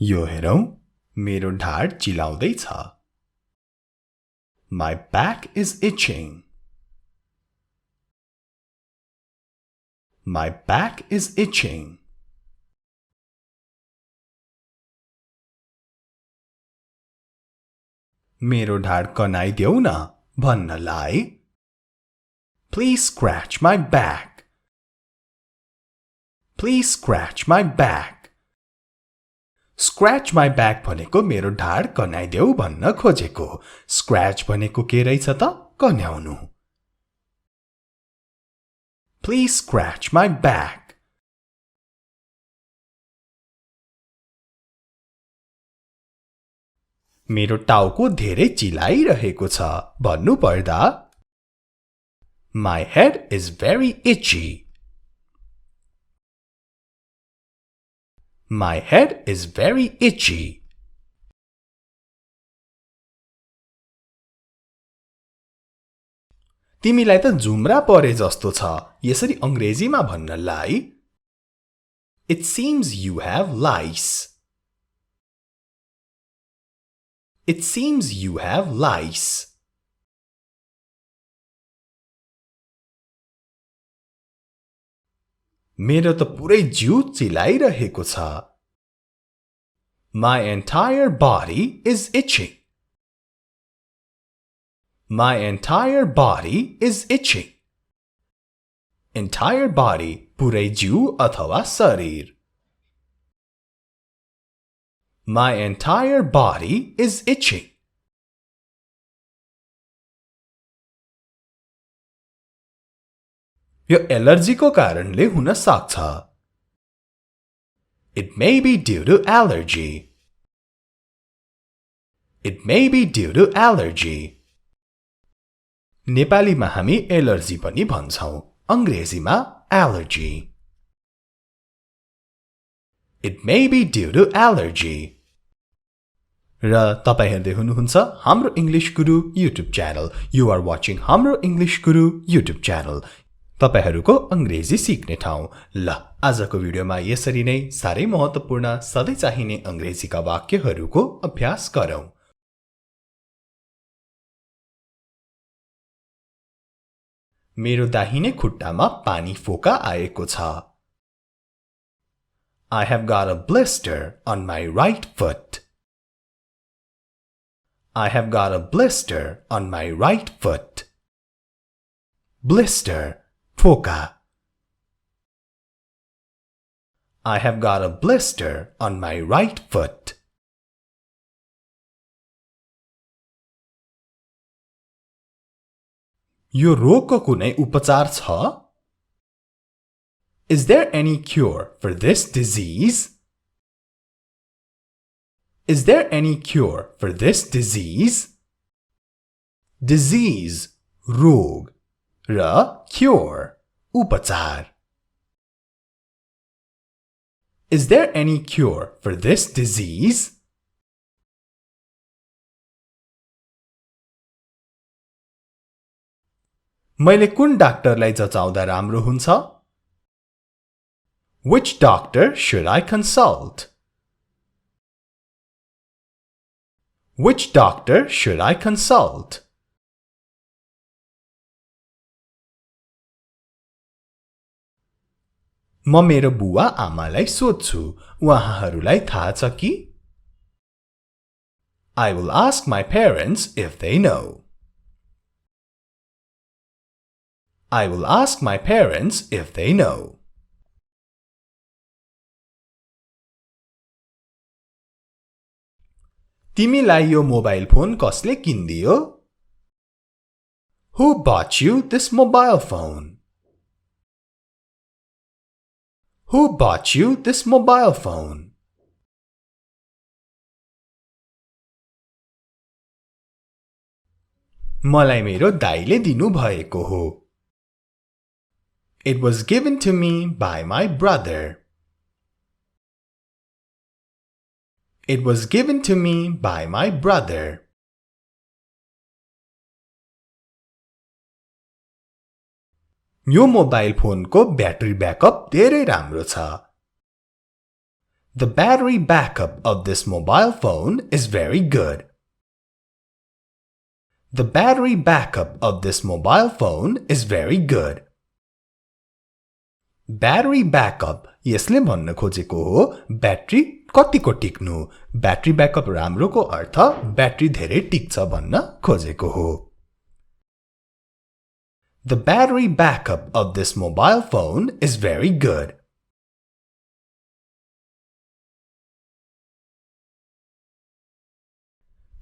यो हेरौं मेरो ढाड चिलाउँदै छ My back is itching My back is itching मेरो ढाड कनाइदेऊ न भन्नलाई Please scratch my back Please scratch my back Scratch my back भनेको मेरो ढाड कनाइदेऊ भन्न खोजेको Scratch भनेको के रहेछ त कन्याउनु Please scratch my back मेरो टाउको धेरै चिलाइरहेको छ भन्नु पर्दा My head is very itchy My head is very itchy. तिमीलाई त जुम्रा परे जस्तो छ यसरी अंग्रेजीमा भन्नलाई It seems you have lice. It seems you have lice. मेरो त पुरै जिउ चिलाइरहेको छ My entire body is itching. My entire body is itching. Entire body पुरै जिउ अथवा शरीर My entire body is itching. यो एलर्जीको कारणले हुन सक्छ It may be due to allergy. It may be due to allergy. नेपालीमा हामी एलर्जी पनि भन्छौं अंग्रेजीमा allergy. It may be due to allergy. र तपाई हेर्दै हुनुहुन्छ हाम्रो English Guru YouTube channel You are watching हाम्रो इंग्लिश गुरु YouTube च्यानल तपाईहरुको अंग्रेजी सिक्ने ठाउँ ल आजको भिडियोमा यसरी नै सारै महत्त्वपूर्ण सधैं चाहिने अंग्रेजीका वाक्यहरुको अभ्यास गरौं मेरो दाहिने खुट्टामा पानी फोका आएको छ I have got a blister on my right foot I have got a blister on my right foot Blister Foka I have got a blister on my right foot. यो रोगको कुनै उपचार छ? Is there any cure for this disease? Is there any cure for this disease? Disease रोग र cure उपचार Is there any cure for this disease? मैले कुन डाक्टरलाई जचाउँदा राम्रो हुन्छ? Which doctor should I consult? Which doctor should I consult? म मेरो बुवा आमालाई सोध्छु उहाँहरूलाई थाहा छ कि I will ask my parents if they know. I will ask my parents if they know. तिमीलाई यो मोबाइल फोन कसले किन्दियो? Who bought you this mobile phone? Who bought you this mobile phone? मलाई मेरो दाइले दिनु भएको हो. It was given to me by my brother. It was given to me by my brother. यो मोबाइल फोनको battery backup धेरै राम्रो छ. The battery backup of this mobile phone is very good. The battery backup of this mobile phone is very good. Battery backup यसले भन्न खोजेको हो battery कतिको टिक्नु. ब्याट्री ब्याकअप राम्रोको अर्थ ब्याट्री धेरै टिक्छ भन्न खोजेको हो. The battery backup of this mobile phone is very good.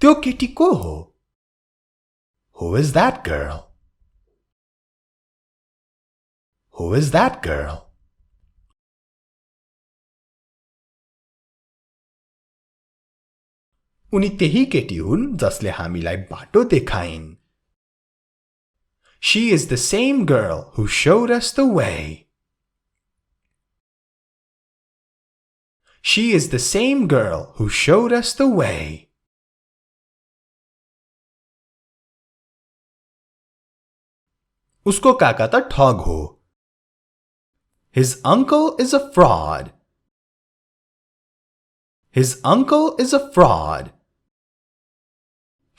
त्यो केटी को हो? Who is that girl? Who is that girl? उनी त्यही केटी हुन् जसले हामीलाई बाटो देखाइन्. She is the same girl who showed us the way. She is the same girl who showed us the way. उसको काका त ठग हो. His uncle is a fraud. His uncle is a fraud.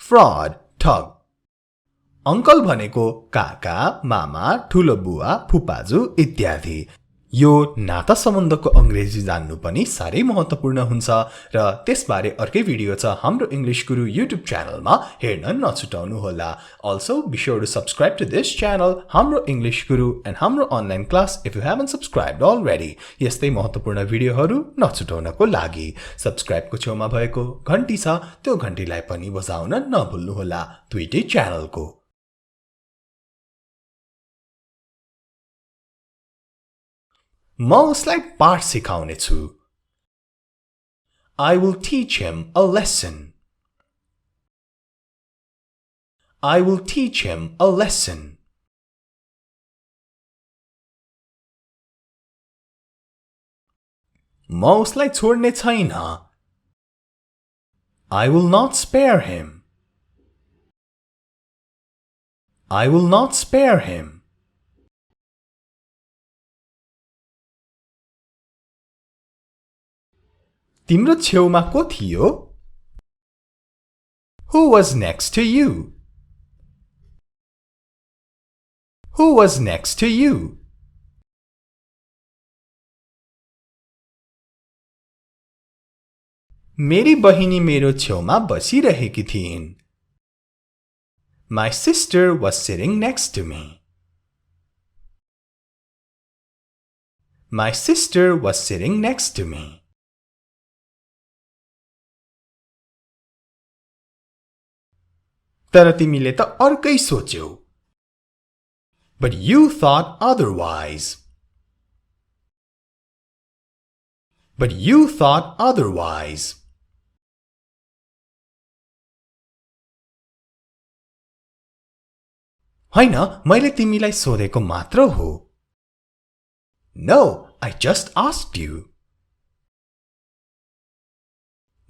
Fraud, ठग. Uncle भनेको काका, मामा, ठुलो बुवा, फुपाजु इत्यादि. यो नाता सम्बन्धको अंग्रेजी जान्नु पनि साह्रै महत्त्वपूर्ण हुन्छ र त्यसबारे अर्कै भिडियो छ हाम्रो इंग्लिश गुरु YouTube च्यानलमा हेर्न नछुटाउनु होला. Also be sure to subscribe to this channel Hamro English Guru and Hamro online class if you haven't subscribed already. यस्तै महत्त्वपूर्ण भिडियोहरू नछुटाउनको लागि सब्स्क्राइब को छेउमा भएको घण्टी छ त्यो घण्टीलाई पनि बजाउन नभुल्नु होला दुईटै च्यानलको. म उसलाई पाठ सिकाउने छु. I will teach him a lesson. I will teach him a lesson. म उसलाई छोड्ने छैन. I will not spare him. I will not spare him. तिम्रो छेउमा को थियो? Who was next to you? Who was next to you? मेरी बहिनी मेरो छेउमा बसिरहेकी थिइन्. My sister was sitting next to me. My sister was sitting next to me. तर तिमीले त अर्कै सोच्यौ. But you thought otherwise. But you thought otherwise. हैन, मैले तिमीलाई सोधेको मात्र हो. No, I just asked you.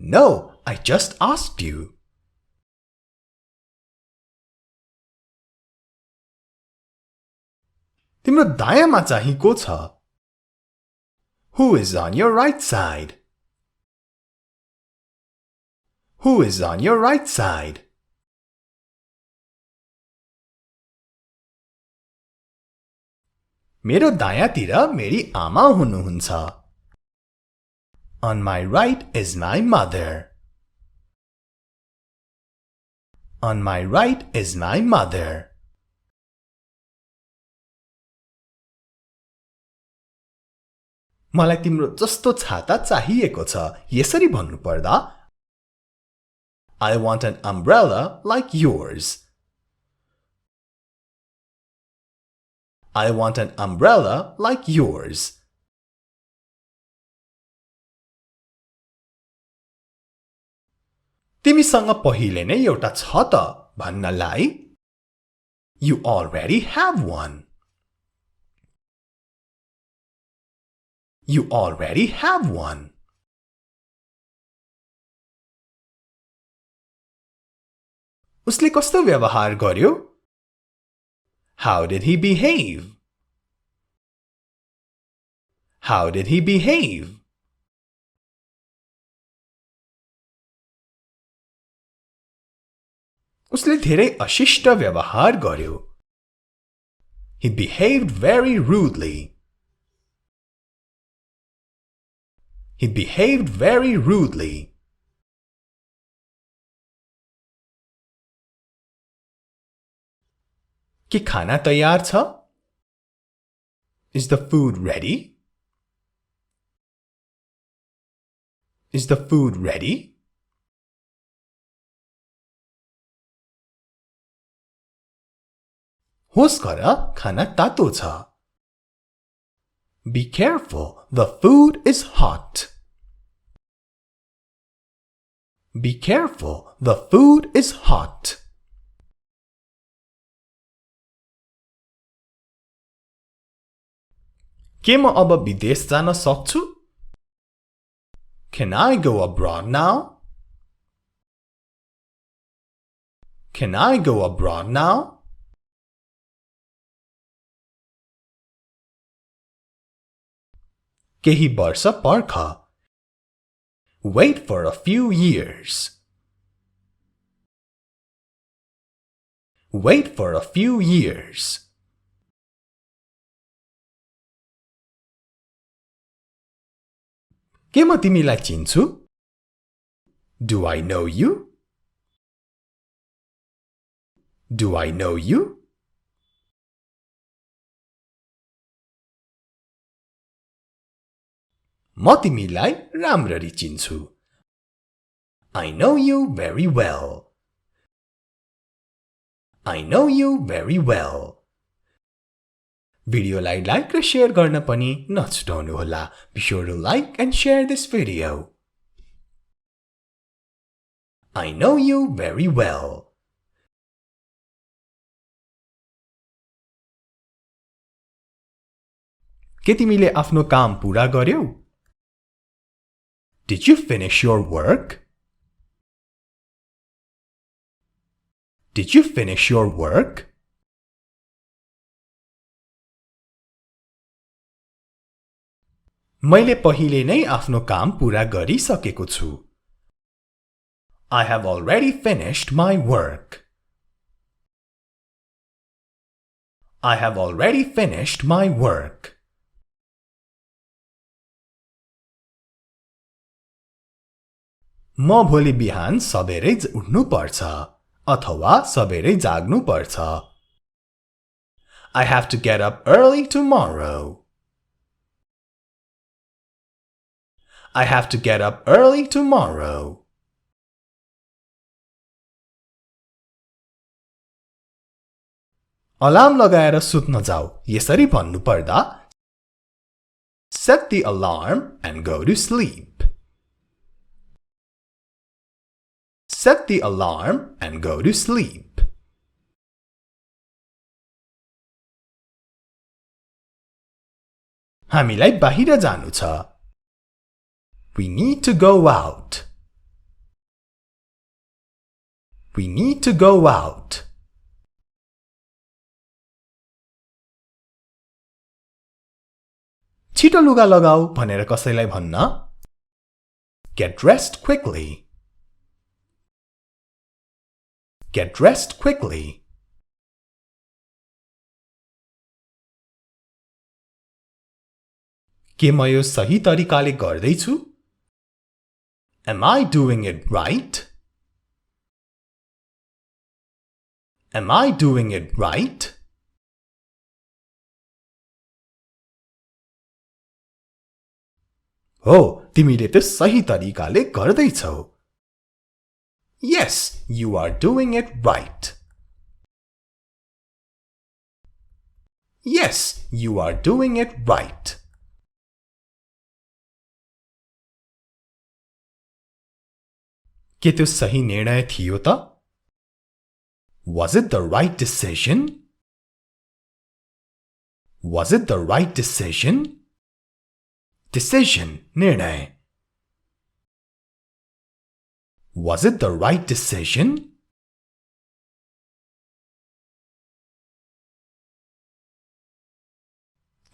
No, I just asked you. तिम्रो दायाँमा चाहिँ को छ? Who is on your right side? Who is on your right side? मेरो दायाँतिर मेरी आमा हुनुहुन्छ. On my right is my mother. On my right is my mother. मलाई तिम्रो जस्तो छाता चाहिएको छ. यसरी भन्नु पर्दा I want an umbrella like yours. I want an umbrella like yours. तिमीसँग पहिले नै एउटा छ त भन्नलाई You already have one. You already have one. उसले कस्तो व्यवहार गर्यो? How did he behave? How did he behave? उसले धेरै अशिष्ट व्यवहार गर्यो He behaved very rudely He behaved very rudely के खाना तयार छ Is the food ready Is the food ready होस् गर खाना तातो छ Be careful the food is hot Be careful the food is hot के म अब विदेश जान सक्छु Can I go abroad now Can I go abroad now केही वर्ष पर्ख Wait for a few years Wait for a few years के म तिमीलाई चिन्छु Do I know you Do I know you म तिमीलाई राम्ररी चिन्छु I know you very well I know you very well भिडियोलाई लाइक र शेयर गर्न पनि नछुटाउनुहोला Be sure to like and share this video I know you very well के तिमीले आफ्नो काम पूरा गर्यौ Did you finish your work Did you finish your work मैले पहिले नै आफ्नो काम पूरा गरिसकेको छु I have already finished my work I have already finished my work म भोलि बिहान सबेरै उठ्नु पर्छ अथवा सबेरै जाग्नु पर्छ I have to get up early tomorrow I have to get up early tomorrow alarm लगाएर सुत्न जाऊ यसरी भन्नु पर्दा Set the alarm and go to sleep Set the alarm and go to sleep. हामीलाई बाहिर जानु छ. We need to go out. We need to go out. छिटो लुगा लगाऊ भनेर कसैलाई भन्न. Get dressed quickly. Get dressed quickly. के म यो सही तरिकाले गर्दै छु? Am I doing it right? Am I doing it right? हो, तिमीले त सही तरिकाले गर्दै छौ. Yes, you are doing it right. Yes, you are doing it right. के त्यो सही निर्णय थियो त? Was it the right decision? Was it the right decision? Decision, निर्णय. Was it the right decision?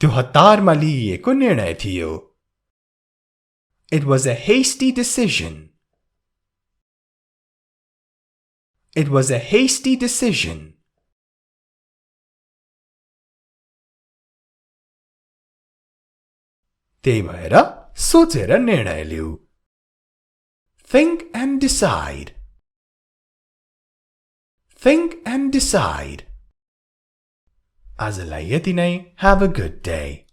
त्यो हतारमा लिइएको निर्णय थियो. It was a hasty decision. It was a hasty decision. त्यही भएर सोचेर निर्णय लिऊ. Think and decide. Think and decide. आजलाई यति नै. Have a good day.